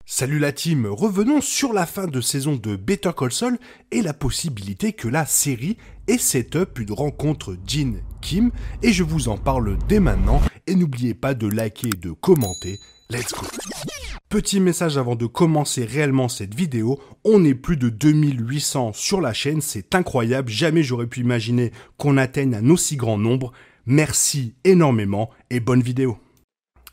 Salut la team, revenons sur la fin de saison de Better Call Saul et la possibilité que la série ait set-up une rencontre Jin-Kim et je vous en parle dès maintenant et n'oubliez pas de liker et de commenter, let's go. Petit message avant de commencer réellement cette vidéo, on est plus de 2800 sur la chaîne, c'est incroyable, jamais j'aurais pu imaginer qu'on atteigne un aussi grand nombre, merci énormément et bonne vidéo.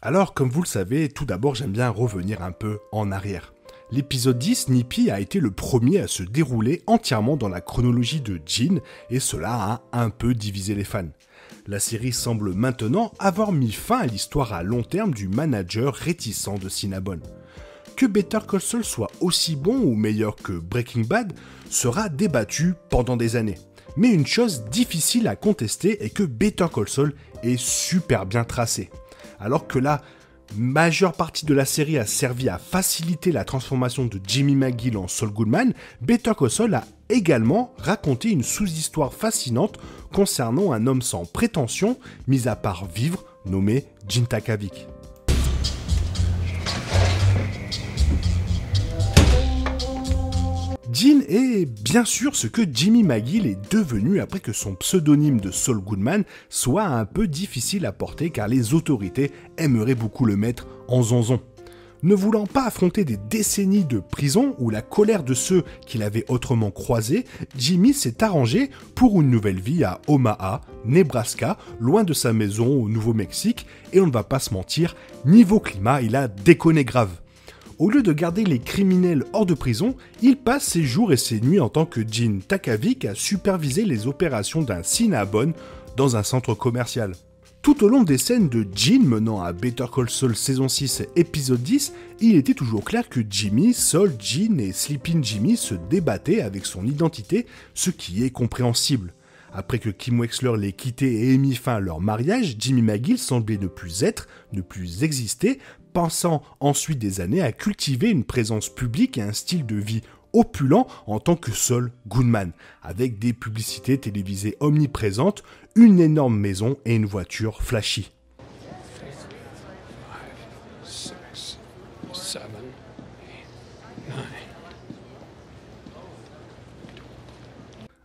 Alors, comme vous le savez, tout d'abord, j'aime bien revenir un peu en arrière. L'épisode 10, Nippy a été le premier à se dérouler entièrement dans la chronologie de Jin, et cela a un peu divisé les fans. La série semble maintenant avoir mis fin à l'histoire à long terme du manager réticent de Cinnabon. Que Better Call Saul soit aussi bon ou meilleur que Breaking Bad sera débattu pendant des années. Mais une chose difficile à contester est que Better Call Saul est super bien tracé. Alors que la majeure partie de la série a servi à faciliter la transformation de Jimmy McGill en Saul Goodman, Better Call Saul a également raconté une sous-histoire fascinante concernant un homme sans prétention, mis à part vivre, nommé Jin Takavik. Jin est bien sûr ce que Jimmy McGill est devenu après que son pseudonyme de Saul Goodman soit un peu difficile à porter car les autorités aimeraient beaucoup le mettre en zonzon. Ne voulant pas affronter des décennies de prison ou la colère de ceux qu'il avait autrement croisés, Jimmy s'est arrangé pour une nouvelle vie à Omaha, Nebraska, loin de sa maison au Nouveau-Mexique et on ne va pas se mentir, niveau climat, il a déconné grave. Au lieu de garder les criminels hors de prison, il passe ses jours et ses nuits en tant que Jin Takavik à superviser les opérations d'un Cinnabon dans un centre commercial. Tout au long des scènes de Jin menant à Better Call Saul saison 6 épisode 10, il était toujours clair que Jimmy, Saul, Jin et Sleeping Jimmy se débattaient avec son identité, ce qui est compréhensible. Après que Kim Wexler l'ait quitté et ait mis fin à leur mariage, Jimmy McGill semblait ne plus être, ne plus exister, pensant ensuite des années à cultiver une présence publique et un style de vie opulent en tant que Saul Goodman, avec des publicités télévisées omniprésentes, une énorme maison et une voiture flashy. 5, 6, 7, 8, 9.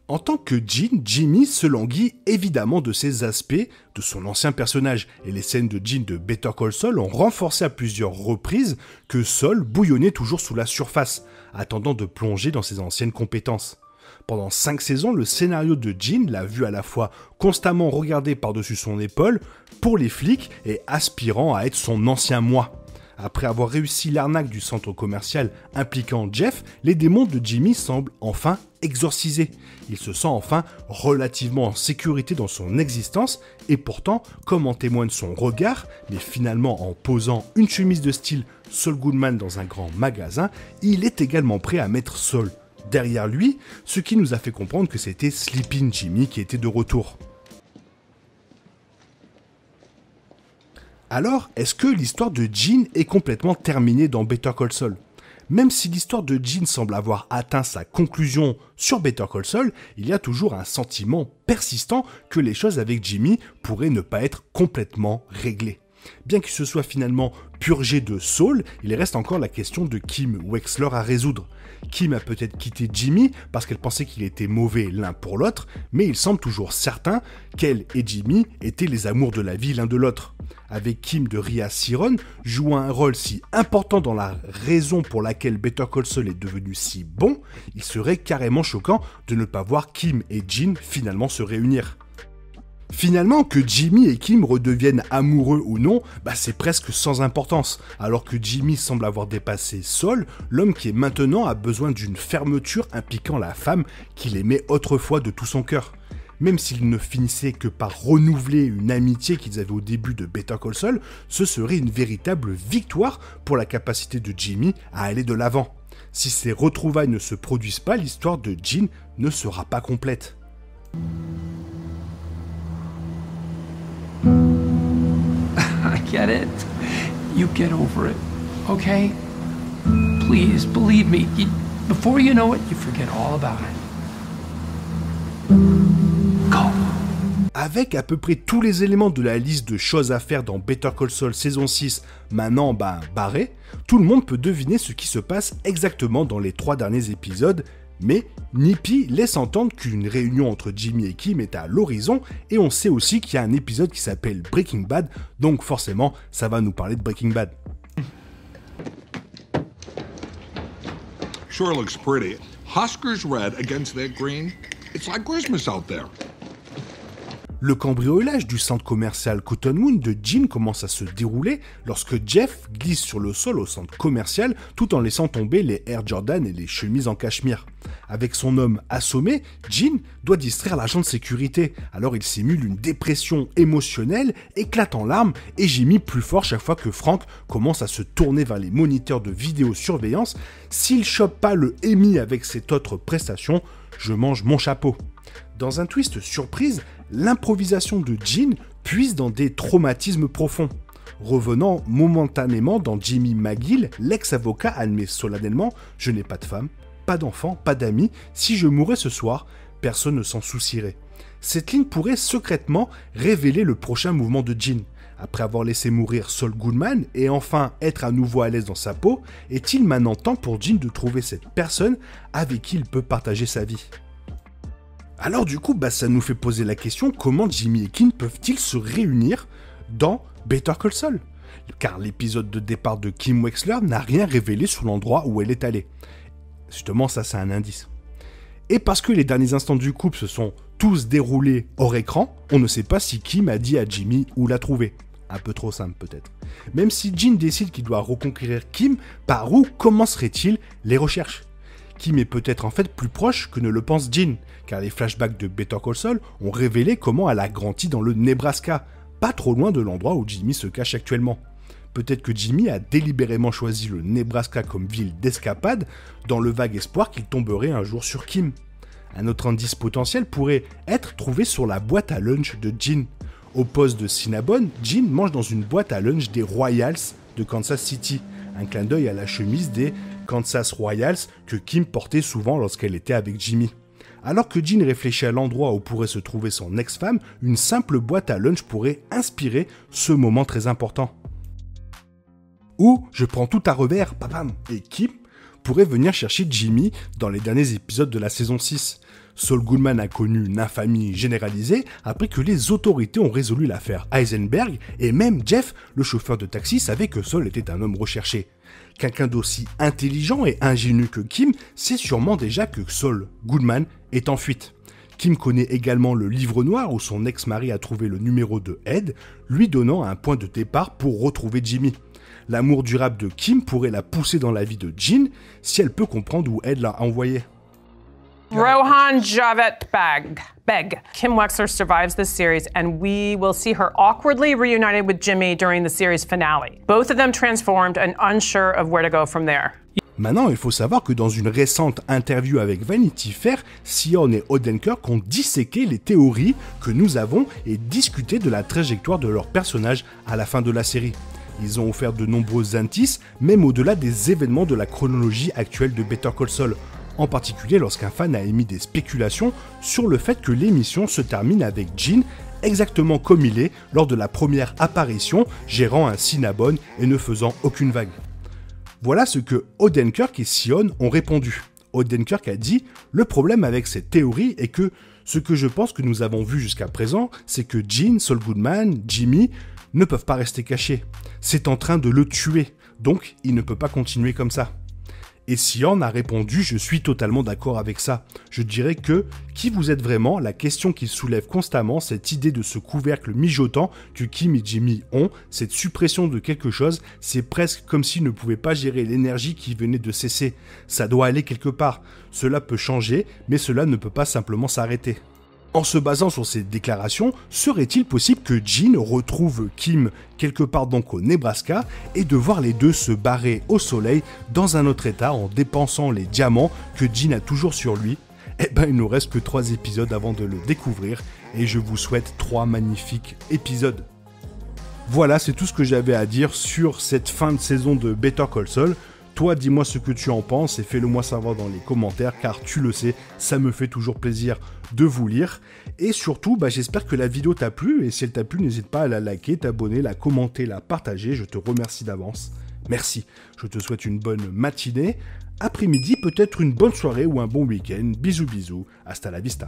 En tant que Jin, Jimmy se languit évidemment de ses aspects de son ancien personnage, et les scènes de Jin de Better Call Saul ont renforcé à plusieurs reprises que Saul bouillonnait toujours sous la surface, attendant de plonger dans ses anciennes compétences. Pendant 5 saisons, le scénario de Jin l'a vu à la fois constamment regarder par-dessus son épaule pour les flics et aspirant à être son ancien moi. Après avoir réussi l'arnaque du centre commercial impliquant Jeff, les démons de Jimmy semblent enfin exorcisés. Il se sent enfin relativement en sécurité dans son existence et pourtant, comme en témoigne son regard, mais finalement en posant une chemise de style Saul Goodman dans un grand magasin, il est également prêt à mettre Saul derrière lui, ce qui nous a fait comprendre que c'était Sleeping Jimmy qui était de retour. Alors, est-ce que l'histoire de Jin est complètement terminée dans Better Call Saul ? Même si l'histoire de Jin semble avoir atteint sa conclusion sur Better Call Saul, il y a toujours un sentiment persistant que les choses avec Jimmy pourraient ne pas être complètement réglées. Bien qu'il se soit finalement purgé de Saul, il reste encore la question de Kim Wexler à résoudre. Kim a peut-être quitté Jimmy parce qu'elle pensait qu'il était mauvais l'un pour l'autre, mais il semble toujours certain qu'elle et Jimmy étaient les amours de la vie l'un de l'autre. Avec Kim de Rhea Seehron jouant un rôle si important dans la raison pour laquelle Better Call Saul est devenu si bon, il serait carrément choquant de ne pas voir Kim et Jin finalement se réunir. Finalement, que Jimmy et Kim redeviennent amoureux ou non, c'est presque sans importance. Alors que Jimmy semble avoir dépassé Saul, l'homme qui est maintenant a besoin d'une fermeture impliquant la femme qu'il aimait autrefois de tout son cœur. Même s'ils ne finissaient que par renouveler une amitié qu'ils avaient au début de Better Call Saul, ce serait une véritable victoire pour la capacité de Jimmy à aller de l'avant. Si ces retrouvailles ne se produisent pas, l'histoire de Jin ne sera pas complète. I get it. You get over it, okay? Please, believe me. Before you know it, you forget all about it. Go. Avec à peu près tous les éléments de la liste de choses à faire dans Better Call Saul saison 6 maintenant barrés, tout le monde peut deviner ce qui se passe exactement dans les 3 derniers épisodes, mais Nippy laisse entendre qu'une réunion entre Jimmy et Kim est à l'horizon, et on sait aussi qu'il y a un épisode qui s'appelle Breaking Bad, donc forcément ça va nous parler de Breaking Bad. Sure looks pretty. Huskers red against that green. It's like Christmas out there. Le cambriolage du centre commercial Cottonwood de Gene commence à se dérouler lorsque Jeff glisse sur le sol au centre commercial tout en laissant tomber les Air Jordan et les chemises en cachemire. Avec son homme assommé, Gene doit distraire l'agent de sécurité, alors il simule une dépression émotionnelle, éclate en larmes et gémit plus fort chaque fois que Frank commence à se tourner vers les moniteurs de vidéosurveillance. S'il chope pas le Emmy avec cette autre prestation, je mange mon chapeau. Dans un twist surprise, l'improvisation de Gene puise dans des traumatismes profonds. Revenant momentanément dans Jimmy McGill, l'ex-avocat admet solennellement « Je n'ai pas de femme, pas d'enfant, pas d'amis. Si je mourais ce soir, personne ne s'en soucierait. » Cette ligne pourrait secrètement révéler le prochain mouvement de Gene. Après avoir laissé mourir Saul Goodman et enfin être à nouveau à l'aise dans sa peau, est-il maintenant temps pour Gene de trouver cette personne avec qui il peut partager sa vie ? Alors du coup, ça nous fait poser la question, comment Jimmy et Kim peuvent-ils se réunir dans Better Call Saul ? Car l'épisode de départ de Kim Wexler n'a rien révélé sur l'endroit où elle est allée. Justement, ça c'est un indice. Et parce que les derniers instants du couple se sont tous déroulés hors écran, on ne sait pas si Kim a dit à Jimmy où la trouver. Un peu trop simple peut-être. Même si Gene décide qu'il doit reconquérir Kim, par où commencerait-il les recherches ? Kim est peut-être en fait plus proche que ne le pense Gene, car les flashbacks de Better Call Saul ont révélé comment elle a grandi dans le Nebraska, pas trop loin de l'endroit où Jimmy se cache actuellement. Peut-être que Jimmy a délibérément choisi le Nebraska comme ville d'escapade, dans le vague espoir qu'il tomberait un jour sur Kim. Un autre indice potentiel pourrait être trouvé sur la boîte à lunch de Gene. Au poste de Cinnabon, Gene mange dans une boîte à lunch des Royals de Kansas City, un clin d'œil à la chemise des Kansas Royals que Kim portait souvent lorsqu'elle était avec Jimmy. Alors que Gene réfléchit à l'endroit où pourrait se trouver son ex-femme, une simple boîte à lunch pourrait inspirer ce moment très important. Ou je prends tout à revers, papam, et Kim pourrait venir chercher Jimmy dans les derniers épisodes de la saison 6. Saul Goodman a connu une infamie généralisée après que les autorités ont résolu l'affaire Heisenberg et même Jeff, le chauffeur de taxi, savait que Saul était un homme recherché. Quelqu'un d'aussi intelligent et ingénieux que Kim sait sûrement déjà que Saul Goodman est en fuite. Kim connaît également le livre noir où son ex-mari a trouvé le numéro de Ed, lui donnant un point de départ pour retrouver Jimmy. L'amour durable de Kim pourrait la pousser dans la vie de Gene si elle peut comprendre où Ed l'a envoyé. Rohan Javed Beg. Kim Wexler survives this series, and we will see her awkwardly reunited with Jimmy during the series finale. Both of them transformed and unsure of where to go from there. Maintenant, il faut savoir que dans une récente interview avec Vanity Fair, Sion et Odenkirk ont disséqué les théories que nous avons et discuté de la trajectoire de leurs personnages à la fin de la série. Ils ont offert de nombreux indices, même au-delà des événements de la chronologie actuelle de Better Call Saul. En particulier lorsqu'un fan a émis des spéculations sur le fait que l'émission se termine avec Gene exactement comme il est lors de la première apparition, gérant un Cinnabon et ne faisant aucune vague. Voilà ce que Odenkirk et Sion ont répondu. Odenkirk a dit « Le problème avec cette théorie est que ce que je pense que nous avons vu jusqu'à présent, c'est que Gene, Saul Goodman, Jimmy ne peuvent pas rester cachés. C'est en train de le tuer, donc il ne peut pas continuer comme ça. » Et Sion a répondu « Je suis totalement d'accord avec ça. Je dirais que, qui vous êtes vraiment ? La question qu'il soulève constamment, cette idée de ce couvercle mijotant que Kim et Jimmy ont, cette suppression de quelque chose, c'est presque comme s'ils ne pouvaient pas gérer l'énergie qui venait de cesser. Ça doit aller quelque part. Cela peut changer, mais cela ne peut pas simplement s'arrêter. » En se basant sur ces déclarations, serait-il possible que Gene retrouve Kim quelque part donc au Nebraska et de voir les deux se barrer au soleil dans un autre état en dépensant les diamants que Gene a toujours sur lui ? Eh ben il nous reste que 3 épisodes avant de le découvrir et je vous souhaite 3 magnifiques épisodes. Voilà, c'est tout ce que j'avais à dire sur cette fin de saison de Better Call Saul. Toi, dis-moi ce que tu en penses et fais-le moi savoir dans les commentaires, car tu le sais, ça me fait toujours plaisir de vous lire. Et surtout, j'espère que la vidéo t'a plu, et si elle t'a plu, n'hésite pas à la liker, t'abonner, la commenter, la partager, je te remercie d'avance. Merci, je te souhaite une bonne matinée, après-midi, peut-être une bonne soirée ou un bon week-end. Bisous bisous, hasta la vista.